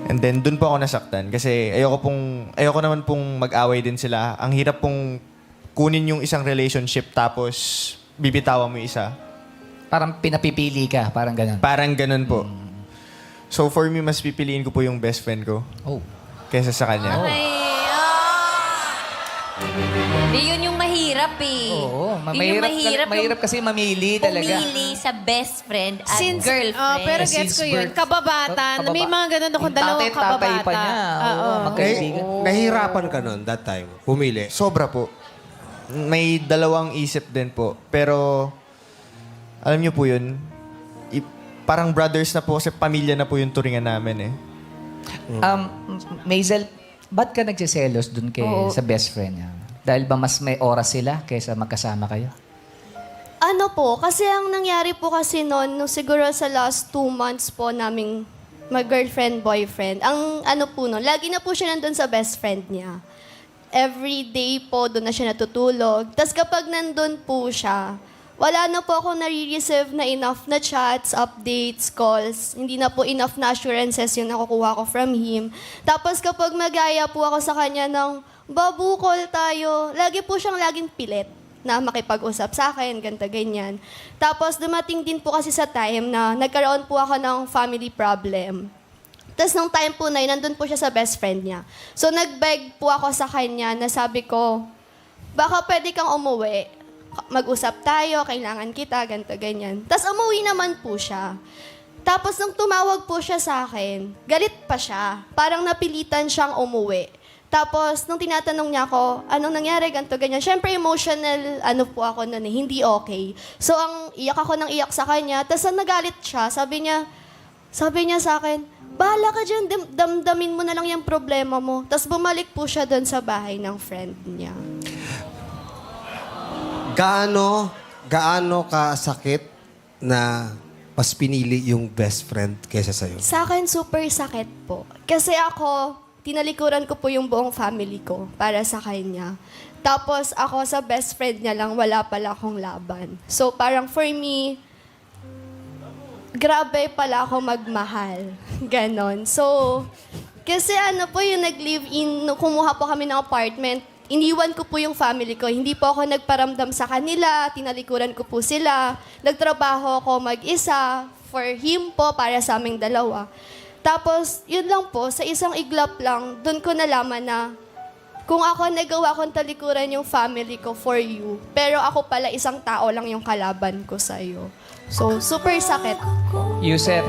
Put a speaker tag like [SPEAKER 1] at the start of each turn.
[SPEAKER 1] And then, dun po ako nasaktan. Kasi ayoko naman pong mag-away din sila. Ang hirap pong kunin yung isang relationship tapos bibitawan mo yung isa.
[SPEAKER 2] Parang pinapipili ka, parang ganun.
[SPEAKER 1] Parang ganun po. So, for me, mas pipiliin ko po yung best friend ko
[SPEAKER 2] Oh.
[SPEAKER 1] kaysa sa kanya.
[SPEAKER 3] Ay, yun yung mahirap eh.
[SPEAKER 2] Oo,
[SPEAKER 3] Yun yung
[SPEAKER 2] mahirap kasi mamili talaga.
[SPEAKER 3] Pumili sa best friend at
[SPEAKER 4] Since,
[SPEAKER 3] girlfriend.
[SPEAKER 4] pero
[SPEAKER 2] Since
[SPEAKER 4] gets ko yun.
[SPEAKER 2] birth.
[SPEAKER 4] Kababata. Na may mga ganun akong dalawang
[SPEAKER 2] Yung tatay pa
[SPEAKER 4] kababata.
[SPEAKER 2] niya. Oo,
[SPEAKER 4] Oo.
[SPEAKER 2] magkaibigan.
[SPEAKER 5] Nahihirapan ka nun that time? Pumili?
[SPEAKER 1] Sobra po. May dalawang isip din po. Pero, alam niyo po yun, parang brothers na po kasi pamilya na po yung turingan namin eh.
[SPEAKER 2] Maisel, ba't ka nagsiselos dun sa best friend niya? Dahil ba mas may oras sila kaysa magkasama kayo?
[SPEAKER 6] Ano po, kasi ang nangyari po kasi noon, nung siguro sa last 2 months po naming mag-girlfriend, boyfriend, ang ano po noon, lagi na po siya nandun sa best friend niya. Every day po, doon na siya natutulog. Tapos kapag nandun po siya, wala na po ako nare-receive na enough na chats, updates, calls. Hindi na po enough na assurances yung nakukuha ko from him. Tapos kapag magaya po ako sa kanya ng, babu, call tayo, lagi po siyang laging pilit na makipag-usap sa akin, ganito, ganyan. Tapos dumating din po kasi sa time na nagkaroon po ako ng family problem. Tapos nung time po na yun, nandun po siya sa best friend niya. So nag-beg po ako sa kanya na sabi ko, baka pwede kang umuwi. Mag-usap tayo, kailangan kita, ganito, ganyan. Tapos umuwi naman po siya. Tapos nung tumawag po siya sa akin, galit pa siya. Parang napilitan siyang umuwi. Tapos, nung tinatanong niya ako, anong nangyari, ganito, ganyan. Siyempre, emotional, po ako noon eh, hindi okay. So, iyak ako ng iyak sa kanya. Tapos, nagalit siya, sabi niya sa akin, bahala ka dyan, damdamin mo na lang yung problema mo. Tapos, bumalik po siya doon sa bahay ng friend niya.
[SPEAKER 5] Gaano ka sakit na mas pinili yung best friend kaysa sa'yo?
[SPEAKER 6] Sa akin, super sakit po. Kasi ako, tinalikuran ko po yung buong family ko para sa kanya. Tapos ako sa best friend niya lang, wala pala akong laban. So parang for me, grabe pala ako magmahal. Ganon. So, kasi po yung nag-live-in, kumuha po kami ng apartment, iniwan ko po yung family ko. Hindi po ako nagparamdam sa kanila, tinalikuran ko po sila. Nagtrabaho ako mag-isa for him po, para sa aming dalawa. Tapos, yun lang po, sa isang iglap lang, doon ko nalaman na kung ako nagawa kong talikuran yung family ko for you, pero ako pala isang tao lang yung kalaban ko sa'yo. So, super sakit.
[SPEAKER 2] Yusef,